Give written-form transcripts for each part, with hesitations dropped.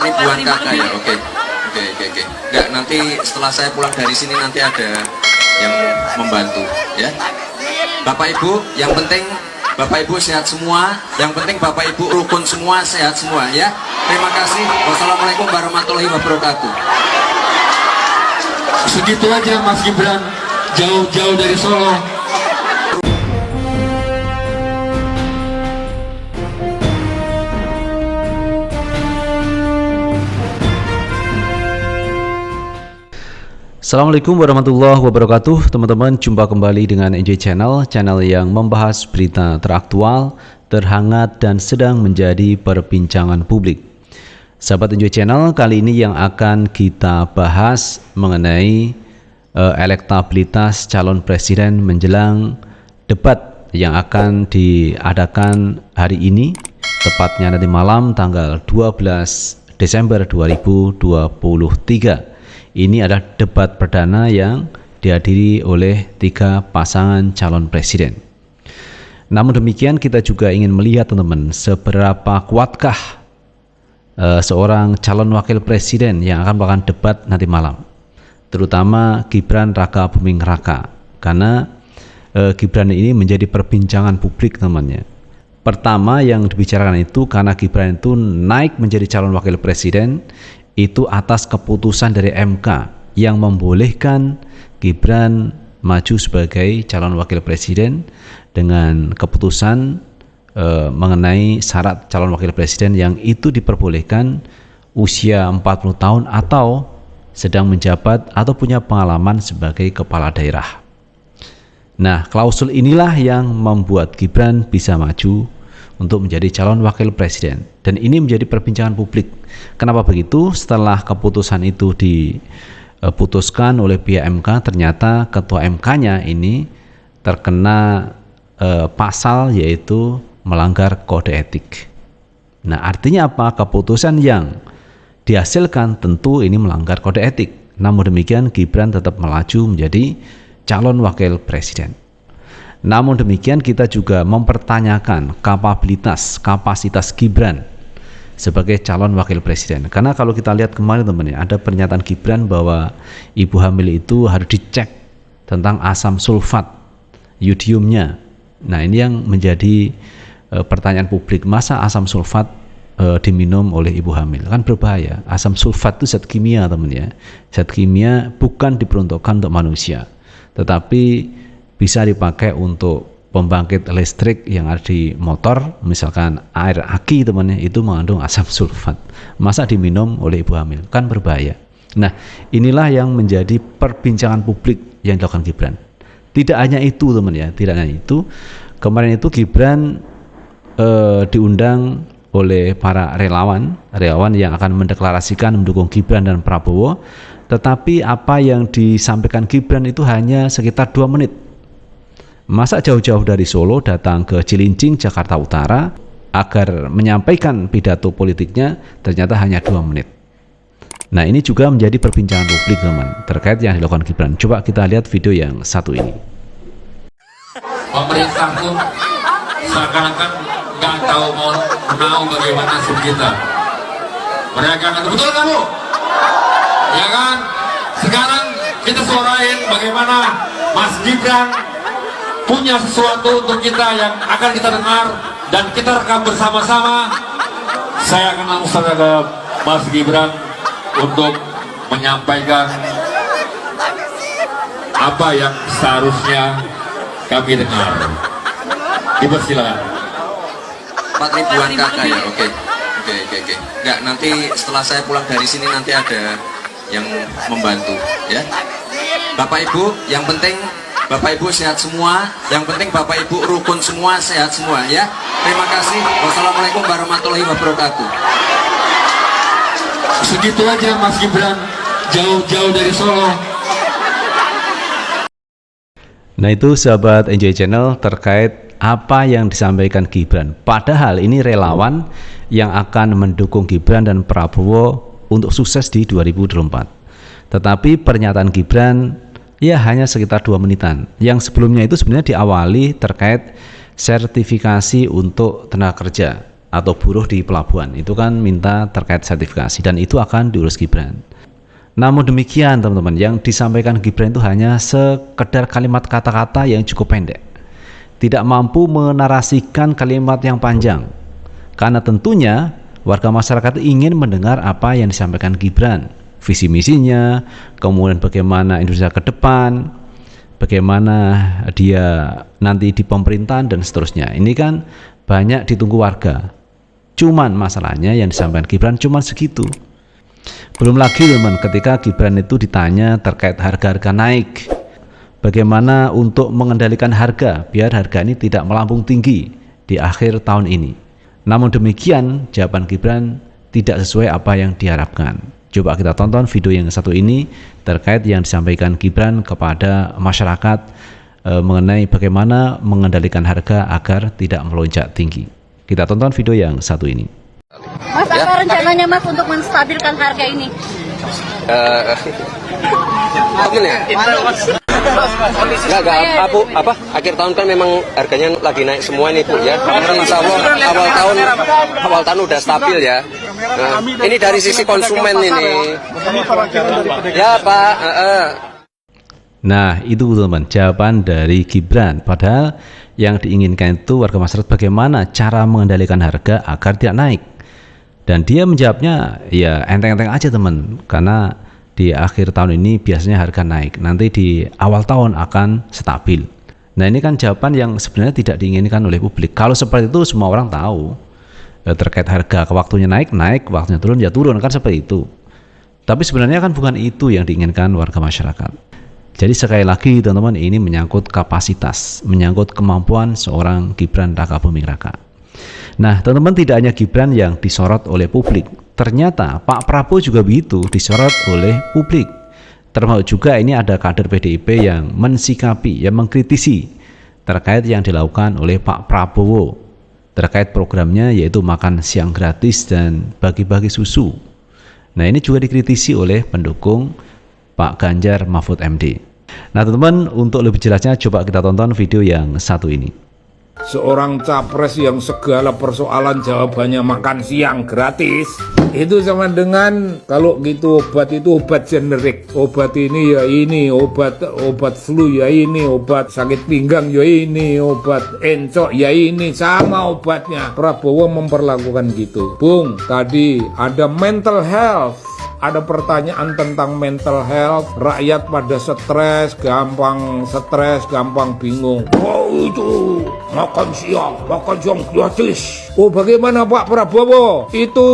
4.000-an kakak ya. Oke. Enggak, nanti setelah saya pulang dari sini nanti ada yang membantu ya. Bapak Ibu, yang penting Bapak Ibu sehat semua, yang penting Bapak Ibu rukun semua, sehat semua ya. Terima kasih. Wassalamualaikum warahmatullahi wabarakatuh. Segitu aja Mas Gibran, jauh-jauh dari Solo. Assalamualaikum warahmatullahi wabarakatuh. Teman-teman, jumpa kembali dengan NJ Channel yang membahas berita teraktual, terhangat, dan sedang menjadi perbincangan publik. Sahabat NJ Channel, kali ini yang akan kita bahas mengenai elektabilitas calon presiden menjelang debat yang akan diadakan hari ini, tepatnya nanti malam tanggal 12 Desember 2023. Ini adalah debat perdana yang dihadiri oleh 3 pasangan calon presiden. Namun demikian, kita juga ingin melihat teman-teman, seberapa kuatkah seorang calon wakil presiden yang akan melakukan debat nanti malam, terutama Gibran Raka Buming Raka, karena Gibran ini menjadi perbincangan publik teman-teman. Pertama yang dibicarakan itu karena Gibran itu naik menjadi calon wakil presiden itu atas keputusan dari MK yang membolehkan Gibran maju sebagai calon wakil presiden dengan keputusan mengenai syarat calon wakil presiden yang itu diperbolehkan usia 40 tahun atau sedang menjabat atau punya pengalaman sebagai kepala daerah. Nah, klausul inilah yang membuat Gibran bisa maju untuk menjadi calon wakil presiden, dan ini menjadi perbincangan publik. Kenapa begitu? Setelah keputusan itu diputuskan oleh pihak MK, ternyata ketua MK-nya ini terkena pasal yaitu melanggar kode etik. Nah, artinya apa? Keputusan yang dihasilkan tentu ini melanggar kode etik. Namun demikian, Gibran tetap melaju menjadi calon wakil presiden. Namun demikian, kita juga mempertanyakan kapasitas Gibran sebagai calon wakil presiden. Karena kalau kita lihat kemarin teman-teman, ada pernyataan Gibran bahwa ibu hamil itu harus dicek tentang asam sulfat yodiumnya. Nah, ini yang menjadi pertanyaan publik. Masa asam sulfat diminum oleh ibu hamil? Kan berbahaya. Asam sulfat itu zat kimia teman-teman ya. Zat kimia bukan diperuntukkan untuk manusia, tetapi bisa dipakai untuk pembangkit listrik yang ada di motor, misalkan air aki temannya, itu mengandung asam sulfat. Masa diminum oleh ibu hamil? Kan berbahaya. Nah, inilah yang menjadi perbincangan publik yang dilakukan Gibran. Tidak hanya itu teman ya, tidak hanya itu. Kemarin itu Gibran diundang oleh para relawan yang akan mendeklarasikan mendukung Gibran dan Prabowo. Tetapi apa yang disampaikan Gibran itu hanya sekitar 2 menit. Masa jauh-jauh dari Solo datang ke Cilincing, Jakarta Utara agar menyampaikan pidato politiknya, ternyata hanya 2 menit. Nah, ini juga menjadi perbincangan publik teman terkait yang dilakukan Gibran. Coba kita lihat video yang satu ini. Pemerintah pun seakan-akan nggak tahu mau bagaimana nasib kita. Mereka kata, betul kamu? Ya kan? Sekarang kita suarain bagaimana Mas Gibran punya sesuatu untuk kita yang akan kita dengar dan kita rekam bersama-sama. Saya akan langsung ke Mas Gibran untuk menyampaikan apa yang seharusnya kami dengar. Dipersilakan. 4.000-an kakak ya. Oke. Enggak, nanti setelah saya pulang dari sini nanti ada yang membantu ya. Bapak Ibu, yang penting Bapak Ibu sehat semua, yang penting Bapak Ibu rukun semua, sehat semua ya. Terima kasih. Wassalamualaikum warahmatullahi wabarakatuh. Segitu aja Mas Gibran, jauh-jauh dari Solo. Nah, itu sahabat NJ Channel terkait apa yang disampaikan Gibran. Padahal ini relawan yang akan mendukung Gibran dan Prabowo untuk sukses di 2024. Tetapi pernyataan Gibran ya hanya sekitar 2 menitan. Yang sebelumnya itu sebenarnya diawali terkait sertifikasi untuk tenaga kerja atau buruh di pelabuhan. Itu kan minta terkait sertifikasi dan itu akan diurus Gibran. Namun demikian teman-teman, yang disampaikan Gibran itu hanya sekedar kalimat kata-kata yang cukup pendek. Tidak mampu menarasikan kalimat yang panjang. Karena tentunya warga masyarakat ingin mendengar apa yang disampaikan Gibran. Visi misinya, kemudian bagaimana Indonesia ke depan, bagaimana dia nanti di pemerintahan dan seterusnya. Ini kan banyak ditunggu warga. Cuman masalahnya yang disampaikan Gibran cuman segitu. Belum lagi teman, ketika Gibran itu ditanya terkait harga-harga naik, bagaimana untuk mengendalikan harga biar harga ini tidak melambung tinggi di akhir tahun ini. Namun demikian jawaban Gibran tidak sesuai apa yang diharapkan. Coba kita tonton video yang satu ini terkait yang disampaikan Gibran kepada masyarakat mengenai bagaimana mengendalikan harga agar tidak melonjak tinggi. Kita tonton video yang satu ini. Mas, apa rencananya Mas untuk menstabilkan harga ini? Gini ya? Enggak, apa akhir tahun kan memang harganya lagi naik semua nih Bu ya. Insya Allah awal tahun udah stabil ya. Nah, ini dari sisi konsumen ini. Ya Pak. Nah itu teman-teman jawaban dari Gibran. Padahal yang diinginkan itu warga masyarakat bagaimana cara mengendalikan harga agar tidak naik. Dan dia menjawabnya ya enteng-enteng aja teman, karena di akhir tahun ini biasanya harga naik, nanti di awal tahun akan stabil. Nah ini kan jawaban yang sebenarnya tidak diinginkan oleh publik. Kalau seperti itu semua orang tahu terkait harga, waktunya naik, waktunya turun, ya turun, kan seperti itu. Tapi sebenarnya kan bukan itu yang diinginkan warga masyarakat. Jadi sekali lagi teman-teman, ini menyangkut kapasitas, menyangkut kemampuan seorang Gibran Rakabuming Raka. Nah teman-teman, tidak hanya Gibran yang disorot oleh publik, ternyata Pak Prabowo juga begitu disorot oleh publik. Termasuk juga ini ada kader PDIP yang mensikapi, yang mengkritisi terkait yang dilakukan oleh Pak Prabowo terkait programnya, yaitu makan siang gratis dan bagi-bagi susu. Nah ini juga dikritisi oleh pendukung Pak Ganjar Mahfud MD. Nah teman-teman, untuk lebih jelasnya coba kita tonton video yang satu ini. Seorang capres yang segala persoalan jawabannya makan siang gratis, itu sama dengan kalau gitu obat itu obat generik. Obat ini ya ini, obat flu ya ini, obat sakit pinggang ya ini, obat encok ya ini, sama obatnya. Prabowo memperlakukan gitu. Bung, tadi ada mental health, ada pertanyaan tentang mental health, rakyat pada stres, gampang bingung. Oh itu makan siang gratis. Oh bagaimana Pak Prabowo? Itu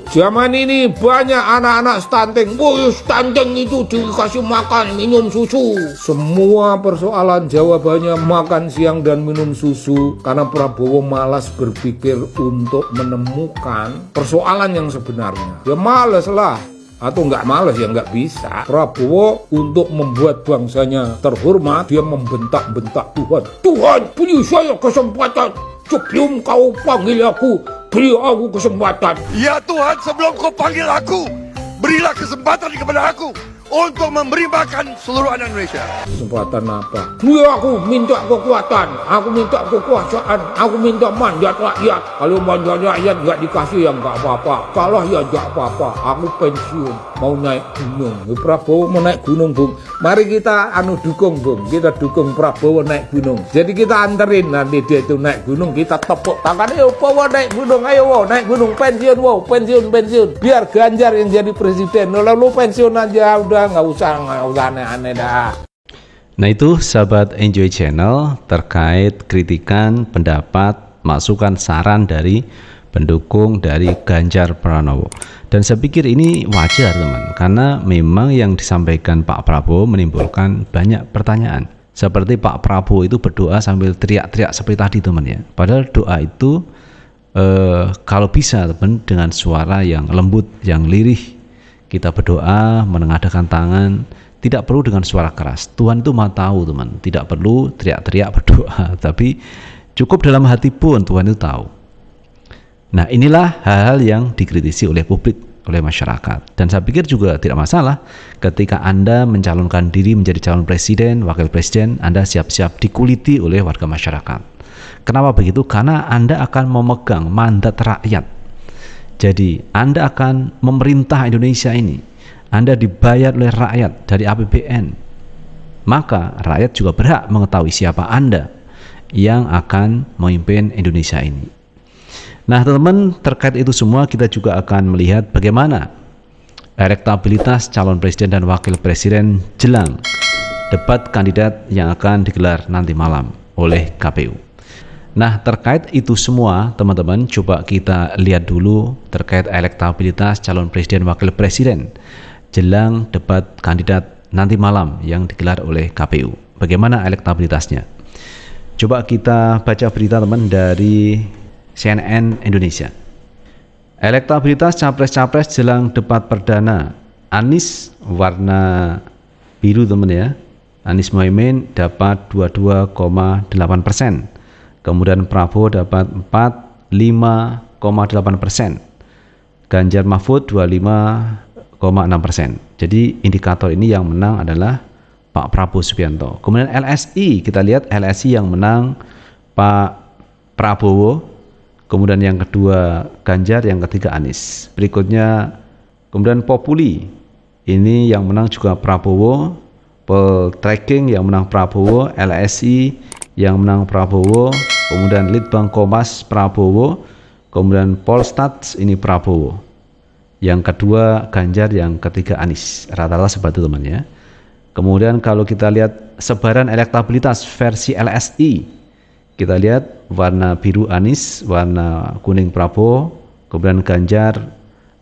zaman ini banyak anak-anak stunting. Oh stunting itu dikasih makan, minum susu. Semua persoalan jawabannya makan siang dan minum susu, karena Prabowo malas berpikir untuk menemukan persoalan yang sebenarnya. Ya malas lah. Atau nggak malas ya nggak bisa. Prabowo untuk membuat bangsanya terhormat, dia membentak-bentak Tuhan. Tuhan, beri saya kesempatan sebelum kau panggil aku, beri aku kesempatan. Ya Tuhan, sebelum kau panggil aku, berilah kesempatan kepada aku untuk memberi makan seluruh anak Indonesia. Kesempatan apa? Ya aku minta kekuatan, aku minta kekuasaan, aku minta mandat rakyat. Kalau mandat rakyat nggak dikasih ya nggak apa-apa, kalah ya nggak apa-apa. Aku pensiun, mau naik gunung. Prabowo mau naik gunung, Bung. Mari kita dukung, Bung. Kita dukung Prabowo naik gunung. Jadi kita anterin nanti dia itu naik gunung, kita tepuk tangan. Ayo Prabowo naik gunung, ayo wow, naik gunung, pensiun, wow, pensiun. Biar Ganjar yang jadi presiden. Lalu pensiun aja udah. Nggak usah aneh-aneh dah. Nah itu sahabat Enjoy Channel terkait kritikan, pendapat, masukan, saran dari pendukung dari Ganjar Pranowo. Dan saya pikir ini wajar teman, karena memang yang disampaikan Pak Prabowo menimbulkan banyak pertanyaan. Seperti Pak Prabowo itu berdoa sambil teriak-teriak seperti tadi teman ya. Padahal doa itu kalau bisa teman dengan suara yang lembut, yang lirih. Kita berdoa, menengadahkan tangan, tidak perlu dengan suara keras. Tuhan itu maha tahu teman, tidak perlu teriak-teriak berdoa, tapi cukup dalam hati pun Tuhan itu tahu. Nah inilah hal-hal yang dikritisi oleh publik, oleh masyarakat. Dan saya pikir juga tidak masalah ketika Anda mencalonkan diri menjadi calon presiden, wakil presiden, Anda siap-siap dikuliti oleh warga masyarakat. Kenapa begitu? Karena Anda akan memegang mandat rakyat. Jadi Anda akan memerintah Indonesia ini. Anda dibayar oleh rakyat dari APBN. Maka rakyat juga berhak mengetahui siapa Anda yang akan memimpin Indonesia ini. Nah teman-teman, terkait itu semua kita juga akan melihat bagaimana elektabilitas calon presiden dan wakil presiden jelang debat kandidat yang akan digelar nanti malam oleh KPU. Nah terkait itu semua teman-teman, coba kita lihat dulu terkait elektabilitas calon presiden wakil presiden jelang debat kandidat nanti malam yang digelar oleh KPU. Bagaimana elektabilitasnya? Coba kita baca berita teman dari CNN Indonesia. Elektabilitas capres-capres jelang debat perdana. Anies warna biru teman ya. Anies Mohaimin dapat 22,8%. Kemudian Prabowo dapat 45,8%. Ganjar Mahfud 25,6%. Jadi indikator ini yang menang adalah Pak Prabowo Subianto. Kemudian LSI, kita lihat LSI yang menang Pak Prabowo. Kemudian yang kedua Ganjar, yang ketiga Anies. Berikutnya kemudian Populi, ini yang menang juga Prabowo. Poltreking yang menang Prabowo, LSI yang menang Prabowo, kemudian Litbang Kompas Prabowo, kemudian Polstat ini Prabowo. Yang kedua Ganjar, yang ketiga Anies. Rata-rata seperti itu teman ya. Kemudian kalau kita lihat sebaran elektabilitas versi LSI, kita lihat warna biru Anies, warna kuning Prabowo, kemudian Ganjar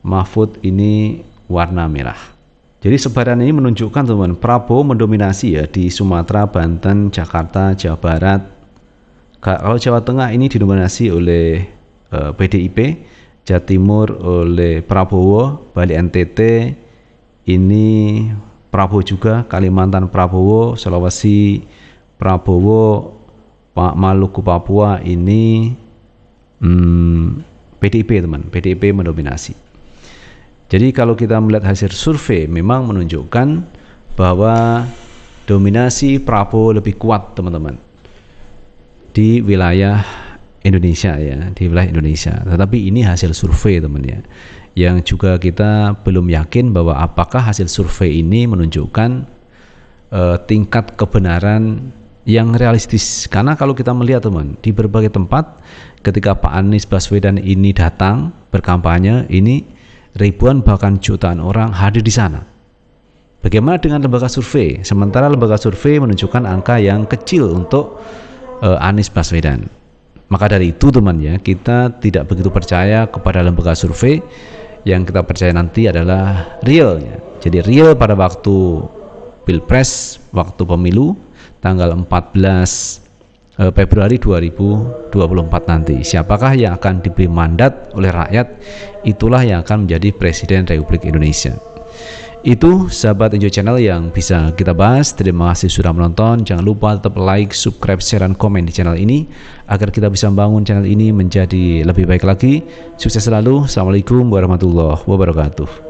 Mahfud ini warna merah. Jadi sebaran ini menunjukkan teman, Prabowo mendominasi ya di Sumatera, Banten, Jakarta, Jawa Barat. Kalau Jawa Tengah ini didominasi oleh PDIP, Jawa Timur oleh Prabowo, Bali NTT ini Prabowo juga, Kalimantan Prabowo, Sulawesi Prabowo, Pak Maluku Papua ini PDIP teman, PDIP mendominasi. Jadi kalau kita melihat hasil survei memang menunjukkan bahwa dominasi Prabowo lebih kuat teman-teman di wilayah Indonesia ya, di wilayah Indonesia. Tetapi ini hasil survei teman ya, yang juga kita belum yakin bahwa apakah hasil survei ini menunjukkan tingkat kebenaran yang realistis. Karena kalau kita melihat teman, di berbagai tempat ketika Pak Anies Baswedan ini datang berkampanye, ini ribuan bahkan jutaan orang hadir di sana. Bagaimana dengan lembaga survei? Sementara lembaga survei menunjukkan angka yang kecil untuk Anies Baswedan. Maka dari itu teman ya, kita tidak begitu percaya kepada lembaga survei. Yang kita percaya nanti adalah realnya. Jadi real pada waktu Pilpres, waktu pemilu tanggal 14 Februari 2024 nanti. Siapakah yang akan diberi mandat oleh rakyat, itulah yang akan menjadi Presiden Republik Indonesia. Itu sahabat Enjoy Channel yang bisa kita bahas. Terima kasih sudah menonton. Jangan lupa tetap like, subscribe, share, dan komen di channel ini agar kita bisa membangun channel ini menjadi lebih baik lagi. Sukses selalu. Assalamualaikum warahmatullahi wabarakatuh.